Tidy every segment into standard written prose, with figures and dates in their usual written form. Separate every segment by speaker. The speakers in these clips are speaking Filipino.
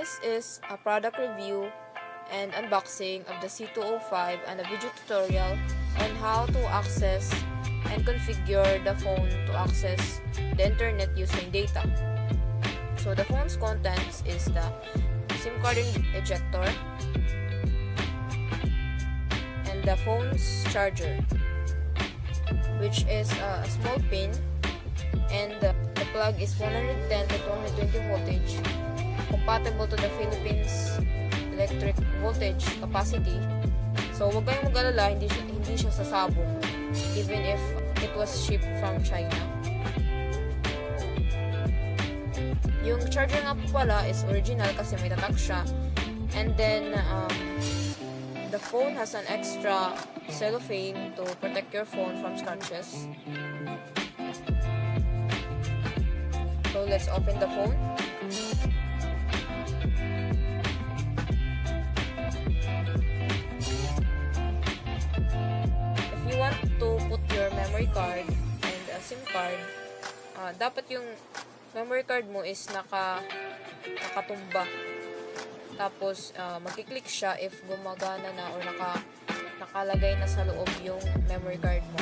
Speaker 1: this is a product review and unboxing of the C2-05 and a video tutorial on how to access and configure the phone to access the internet using data. So the phone's contents is the SIM card ejector and the phone's charger, which is a small pin, and the plug is 110 to 220 voltage, compatible to the Philippines electric voltage capacity. So huwag kayong mag-alala, hindi siya sasabog even if it was shipped from China. Yung charger nga po pala is original kasi may tatak siya, and then the phone has an extra cellophane to protect your phone from scratches. So let's open the phone. If you want to put your memory card and a SIM card, dapat yung memory card mo is nakatumba. Tapos magki-click siya if gumagana na or nakalagay na sa loob yung memory card mo.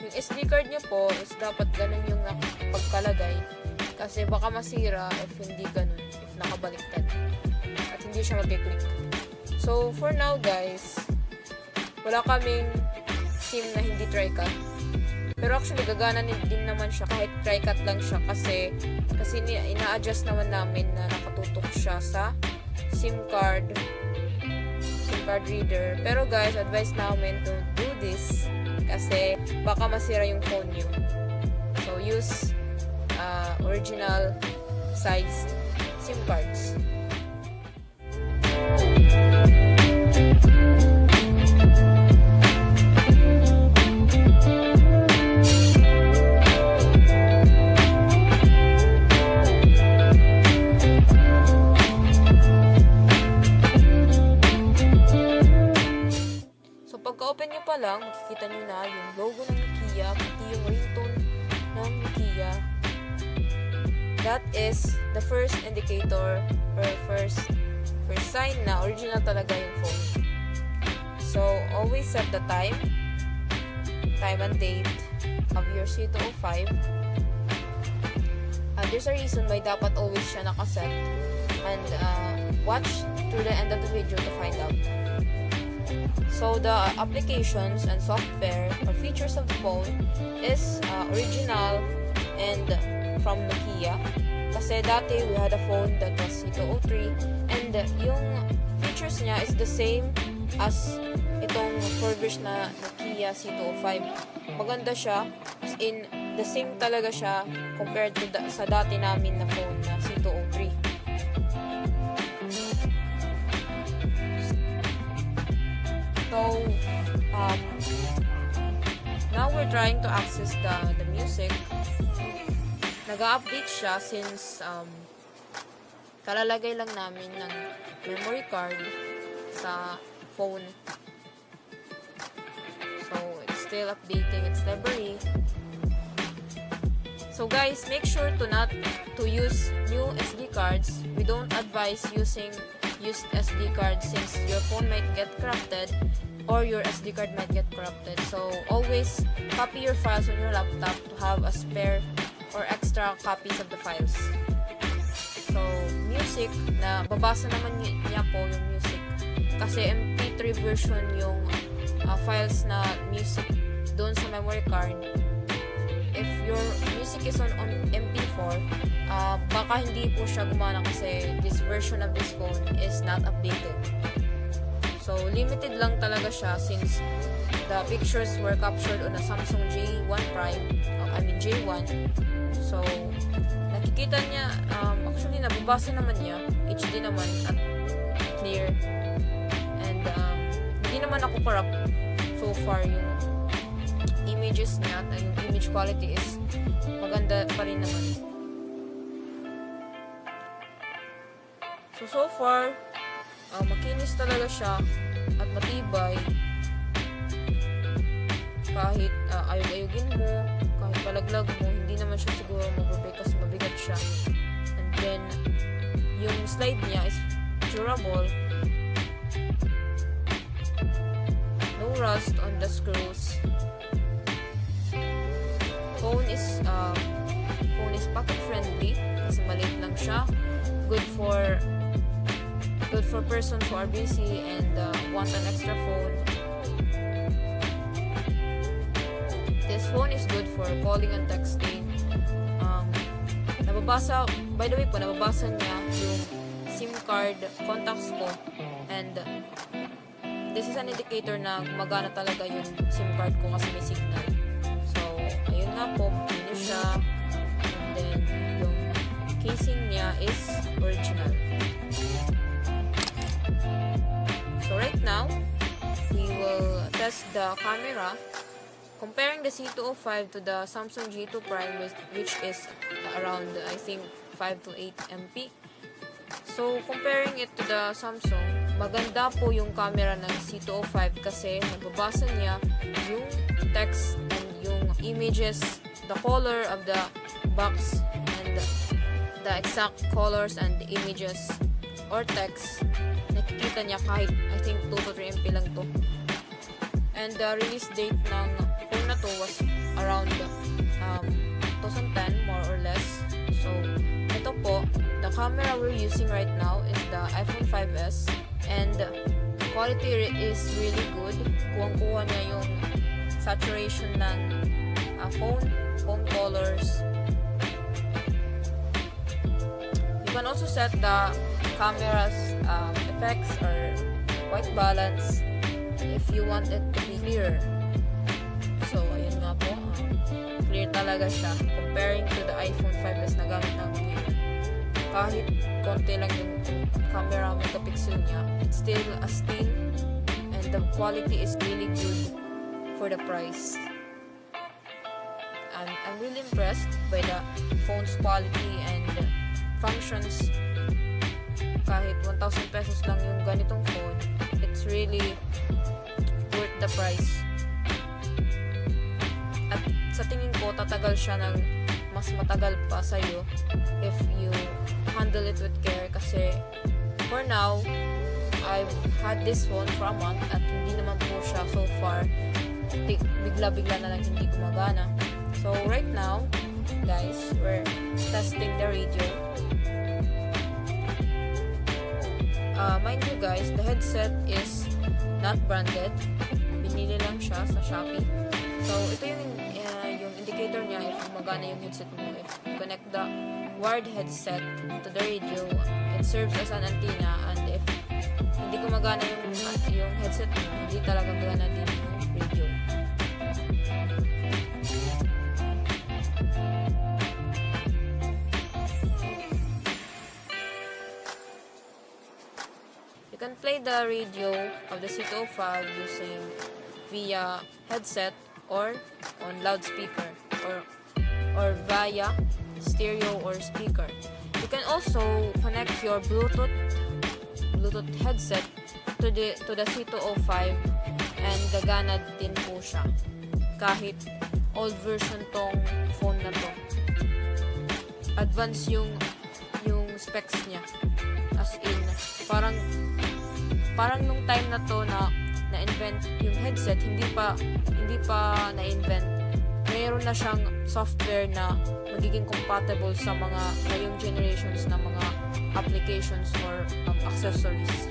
Speaker 1: Yung SD card niyo po is dapat ganun yung pagkalagay kasi baka masira if hindi ganun, if nakabaliktad at hindi siya magki-click. So for now guys, wala kaming SIM na hindi tri-cut. Pero actually, gagana din naman siya kahit tri-cut lang siya kasi ina-adjust naman namin na nakatutok siya sa SIM card reader. Pero guys, advice namin don't do this kasi baka masira yung phone nyo. So, use original size SIM cards. Pagka-open nyo pa lang, makikita nyo na yung logo ng Nokia, pati yung ringtone ng Nokia. That is the first indicator or first sign na original talaga yung phone. So, always set the time and date of your C2-05. There's a reason why dapat always siya nakaset, and watch through the end of the video to find out. So the applications and software or features of the phone is original and from Nokia. Kasi dati we had a phone that was C203 and yung features niya is the same as itong refurbished na Nokia C205. Maganda siya, as in the same talaga siya compared to sa dati namin na phone na C203. So, now we're trying to access the music. Nag-update siya since kalalagay lang namin ng memory card sa phone. So, it's still updating its library. So guys, make sure to use new SD cards. We don't advise using used SD cards since your phone might get corrupted or your SD card might get corrupted. So always copy your files on your laptop to have a spare or extra copies of the files. So music, na babasa naman niya po yung music kasi MP3 version yung files na music doon sa memory card. If your music is on MP4, baka hindi po siya gumana kasi this version of this phone is not updated. So, limited lang talaga siya since the pictures were captured on a Samsung J1 Prime, J1. So, nakikita niya, actually nababasa naman niya, HD naman at clear. And hindi naman ako corrupt so far yung images niya at yung image quality is maganda pa rin naman. So far, makinis talaga siya at matibay. Kahit ayog-ayogin mo, kahit palaglag mo, hindi naman siya siya. And then, yung slide niya is durable. No rust on the screws. Phone is pocket friendly kasi maliit lang siya. Good for persons who are busy and want an extra phone. This phone is good for calling and texting. By the way po, nababasa niya yung SIM card contacts ko, and this is an indicator na gumagana talaga yung SIM card ko kasi may signal. So, ayun nga po, malinis siya, and then yung casing niya is original. So right now, we will test the camera comparing the C2-05 to the Samsung G2 Prime, which is around, I think, 5 to 8 MP. So comparing it to the Samsung, maganda po yung camera ng C2-05 kasi nababasa niya yung text and yung images, the color of the box, and the exact colors and images or text. Nakikita niya kahit, I think, 2 to 3 MP lang to. And the release date ng phone na to was around 2010, more or less. So, ito po, the camera we're using right now is the iPhone 5s, and quality is really good. Kuwang-kuha niya yung saturation ng phone colors. You can also set the camera's effects or white balance if you want it to be clearer. So, ayun nga po. Clear talaga siya comparing to the iPhone 5s na gamit namin ngayon. Kahit konti lang yung camera megapixel niya, it's still a steal, and the quality is really good for the price. I'm really impressed by the phone's quality and functions. Kahit 1,000 pesos lang yung ganitong phone, it's really worth the price. At sa tingin ko, tatagal siya ng mas matagal pa sa'yo if you handle it with care, kasi for now, I've had this phone for a month at hindi naman po siya so far bigla-bigla na lang hindi gumagana. So right now, guys, we're testing the radio. Mind you guys, the headset is not branded. Binili lang siya sa Shopee. So, ito yung indicator niya if gumagana yung headset mo. If you connect the wired headset to the radio, it serves as an antenna, and if hindi gumagana yung headset mo, hindi talaga gana din yung radio. You can play the radio of the C2-05 using via headset or on loudspeaker or via stereo or speaker. You can also connect your Bluetooth headset to the C2-05 and gagana din po siya kahit old version tong phone na to. Advanced yung specs niya, as in parang nung time na to na-invent yung headset, hindi pa na-invent. Mayroon na siyang software na magiging compatible sa mga ngayong generations na mga applications or accessories.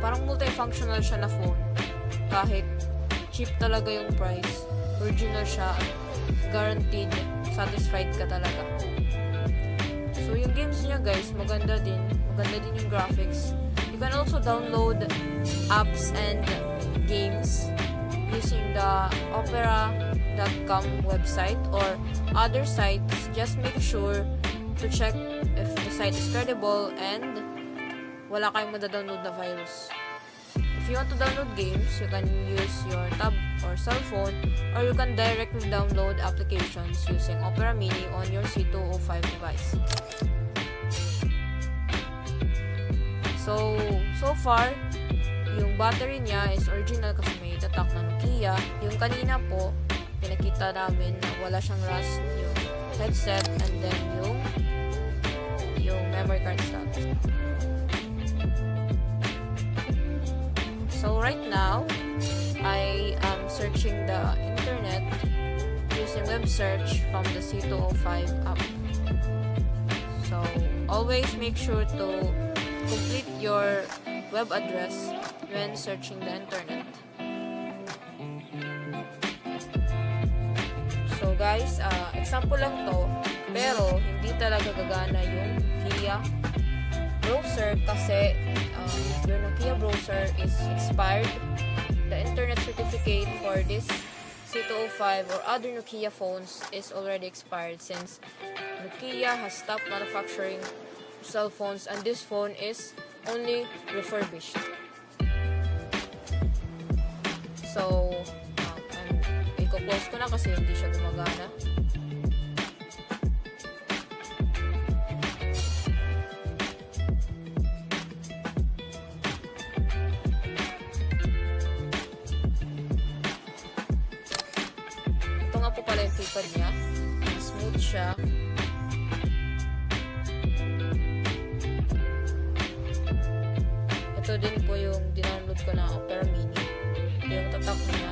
Speaker 1: Parang multifunctional siya na phone. Kahit cheap talaga yung price, original siya, guaranteed, satisfied ka talaga. So yung games niya guys, maganda din yung graphics. You can also download apps and games using the opera.com website or other sites. Just make sure to check if the site is credible and wala kayong madadownload na virus. If you want to download games, you can use your tab or cell phone, or you can directly download applications using Opera Mini on your C2-05 device. So far, yung battery niya is original kasi may tatak na Nokia. Yung kanina po, pinakita namin na wala siyang rust yung headset, and then yung memory card slot. So right now, I am searching the internet using web search from the C2-05 app. So always make sure to complete your web address when searching the internet. So guys, example lang to, pero hindi talaga gagana yung Nokia browser kasi your Nokia browser is expired. The internet certificate for this C2-05 or other Nokia phones is already expired since Nokia has stopped manufacturing cell phones and this phone is only refurbished. So, i-close ko na kasi hindi siya gumagana. Ito nga po pala yung keypad niya. Smooth siya. Ito din po yung dinownload ko na Opera Mini. Yung tatak niya.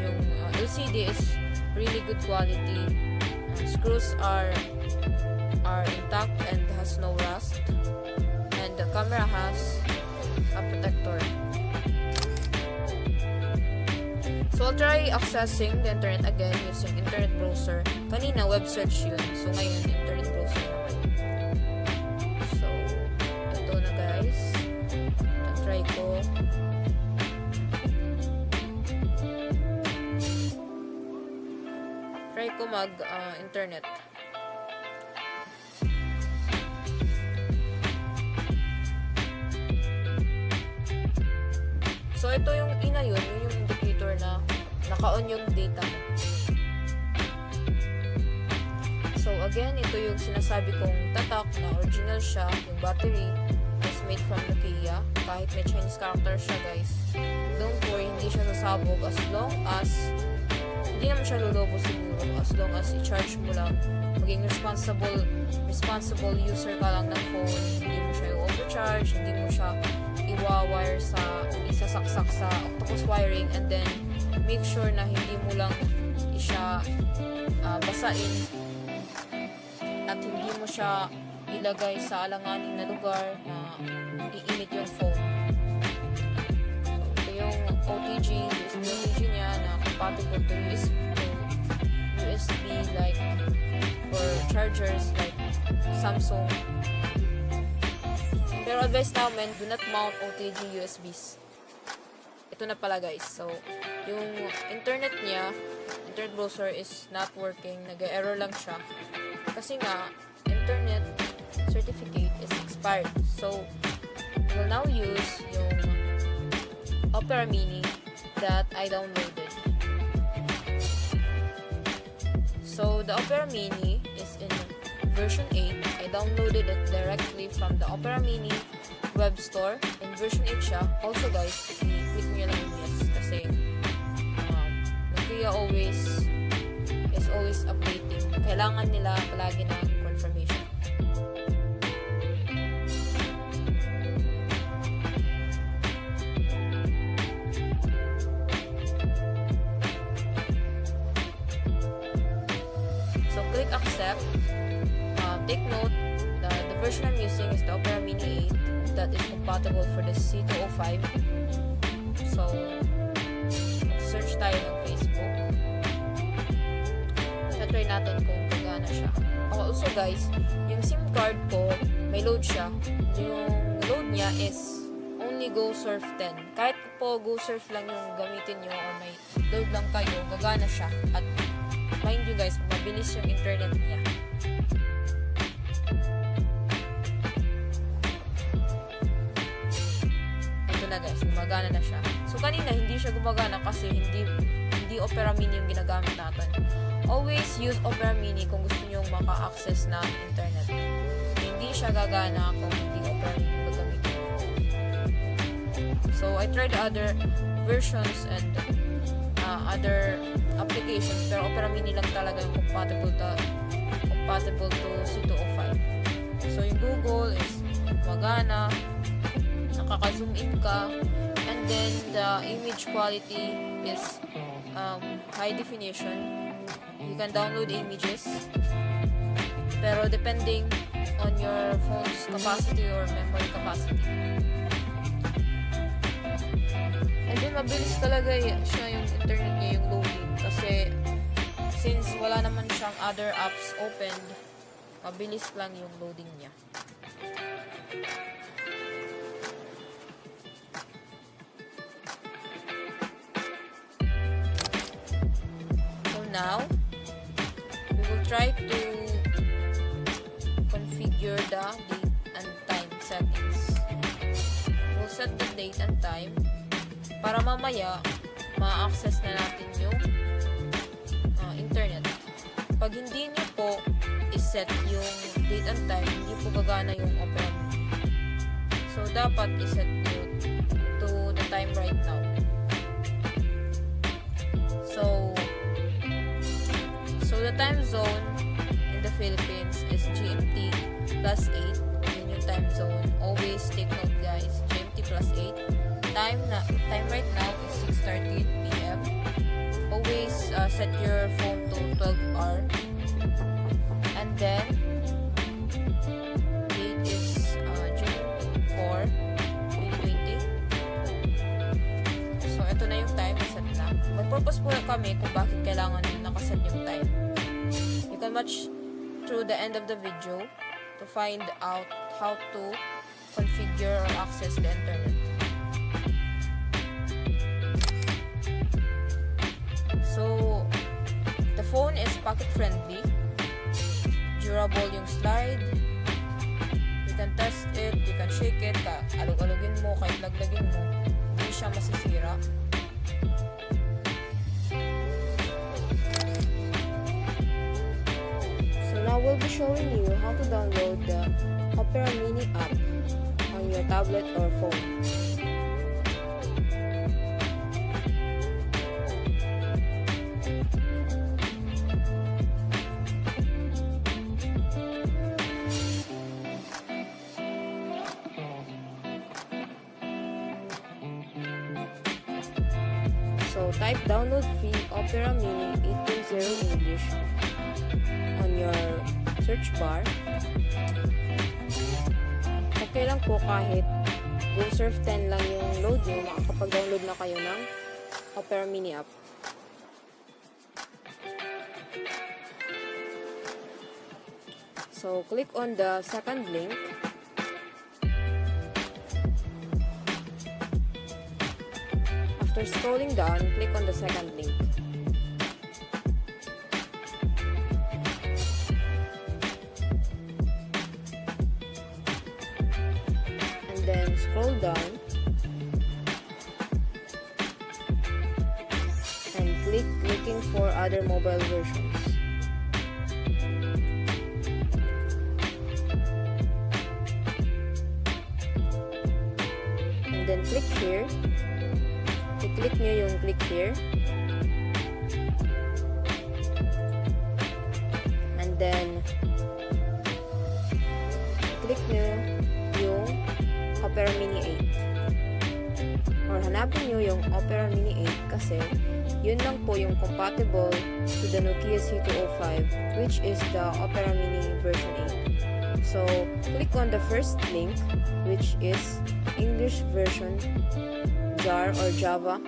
Speaker 1: Yung LCD is really good quality. Screws are intact and has no rust. And the camera has a protector. So I'll try accessing the internet again using internet browser. Kanina web search yun. So ngayon internet browser naman. So ito na guys. Try ko. Try ko mag-internet. So, ito yung ina yun yung indicator na naka-on yung data. So, again, ito yung sinasabi kong tatak na original siya. Yung battery is made from Nokia. Kahit may Chinese character siya, guys. Don't worry, hindi siya sasabog as long as hindi naman siya lulobo siguro as long as i-charge mo lang, maging responsible user ka lang ng phone, hindi mo siya i-overcharge, hindi mo siya i-wire isasaksak sa octopus wiring, and then make sure na hindi mo lang siya basain at hindi mo siya ilagay sa alanganin na lugar na iinit yung phone. So, ito yung OTG niya na compatible to USB like for chargers like Samsung. Pero advice namin, do not mount OTG USBs. Ito na pala guys. So, yung internet niya, internet browser is not working. Nag-error lang siya. Kasi nga, internet certificate is expired. So, we will now use yung Opera Mini that I downloaded. So, the Opera Mini is in version 8. I downloaded it directly from the Opera Mini web store. In version 8 siya. Also guys, i-click nyo lang yung yes. Kasi, Nokia is always updating. Kailangan nila palagi ng confirmation. Click accept. Take note that the version I'm using is the Opera Mini 8 that is compatible for the C2-05. So, search tayo ng Facebook. Try natin kung gagana siya. Also guys, yung SIM card ko, may load siya. Yung load niya is only Go Surf 10. Kahit po Go Surf lang yung gamitin nyo or may load lang kayo, gagana siya. At mind you guys, mabilis yung internet niya. Ito na guys, gumagana na siya. So kanina hindi siya gumagana kasi hindi Opera Mini yung ginagamit natin. Always use Opera Mini kung gusto nyo maka-access na internet. Hindi siya gagana kung hindi Opera Mini yung gagamitin. So I tried other versions and other applications, pero Opera Mini lang talaga yung compatible to C2-05. So, yung Google is magana, nakaka-zoom in ka, and then the image quality is high definition. You can download images, pero depending on your phone's capacity or memory capacity. And then mabilis talaga siya yung internet niya, yung loading, kasi since wala naman siyang other apps opened, mabilis lang yung loading niya. So now, we will try to configure the date and time settings. We'll set the date and time para mamaya ma-access na natin yung internet. Pag hindi nyo po iset yung date and time, hindi po gagana yung Opera Mini. So, dapat iset nyo to the time right now. So the time zone in the Philippines is GMT plus 8. Yun yung time zone. Always take note, guys. GMT plus 8. Time right now is 6:30 p.m. Always set your phone to 12 hour. And then date is June 4, 2020. So ito na yung time na set na. Mag-purpose po kami kung bakit kailangan nakaset yung time. You can watch through the end of the video to find out how to configure or access the internet. So, the phone is pocket friendly, durable yung slide, you can test it, you can shake it, alug-alugin mo, kahit laglagin mo, hindi siya masisira. So now we'll be showing you how to download the Opera Mini app on your tablet or phone. So type download free Opera Mini 8.0 English on your search bar. Okay lang po kahit go surf 10 lang yung load nyo, makakapag-download na kayo ng Opera Mini app. So click on the second link. After scrolling down, click on the second link. And then scroll down and click looking for other mobile versions. And then click here. I-click nyo yung click here. And then, click nyo yung Opera Mini 8. Or hanapin nyo yung Opera Mini 8 kasi yun lang po yung compatible to the Nokia C2-05, which is the Opera Mini version 8. So, click on the first link, which is English version JAR or Java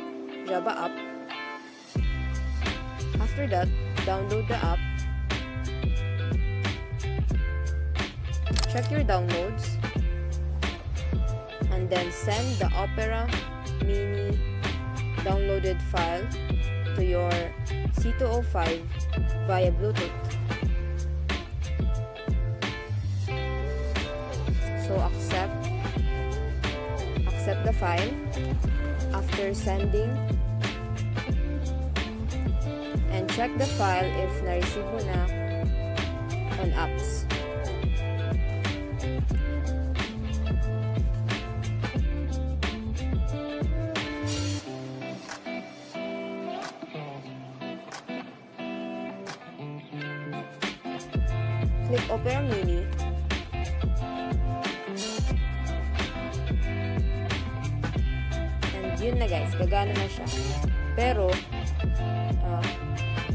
Speaker 1: app. After that, download the app. Check your downloads. And then send the Opera Mini downloaded file to your C2-05 via Bluetooth. So accept the file. After sending, and check the file if na-receive mo na on apps. Click Opera Mini yun na guys, gagana na siya. Pero,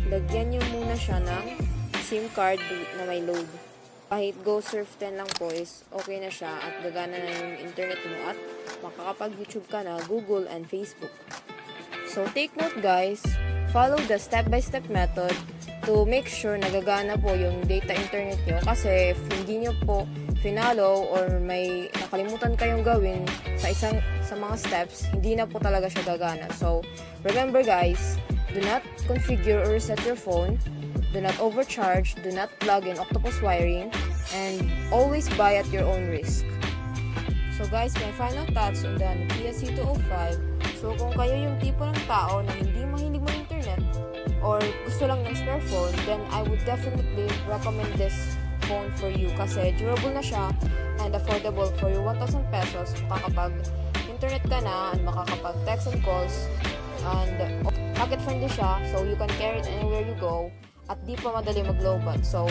Speaker 1: lagyan nyo muna siya ng SIM card na may load. Kahit go surf 10 lang po is okay na siya at gagana na yung internet mo at makakapag-YouTube ka na, Google and Facebook. So, take note guys, follow the step-by-step method to make sure nagagana po yung data internet nyo kasi if hindi nyo po finalo or may nakalimutan kayong gawin sa mga steps, hindi na po talaga siya gagana. So, remember guys, do not configure or reset your phone, do not overcharge, do not plug in octopus wiring, and always buy at your own risk. So guys, my final thoughts on the Nokia C2-05. So kung kayo yung tipo ng tao na hindi mahilig mo internet or gusto lang ng spare phone, then I would definitely recommend this phone for you kasi durable na siya and affordable for your 1,000 pesos. Makakapag-internet ka na and makakapag-text and calls and pocket friendly siya so you can carry it anywhere you go at di pa madali mag-lowbat. So,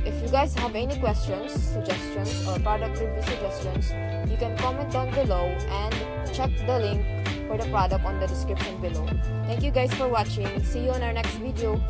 Speaker 1: if you guys have any questions, suggestions, or product review suggestions, you can comment down below and check the link for the product on the description below. Thank you guys for watching. See you on our next video.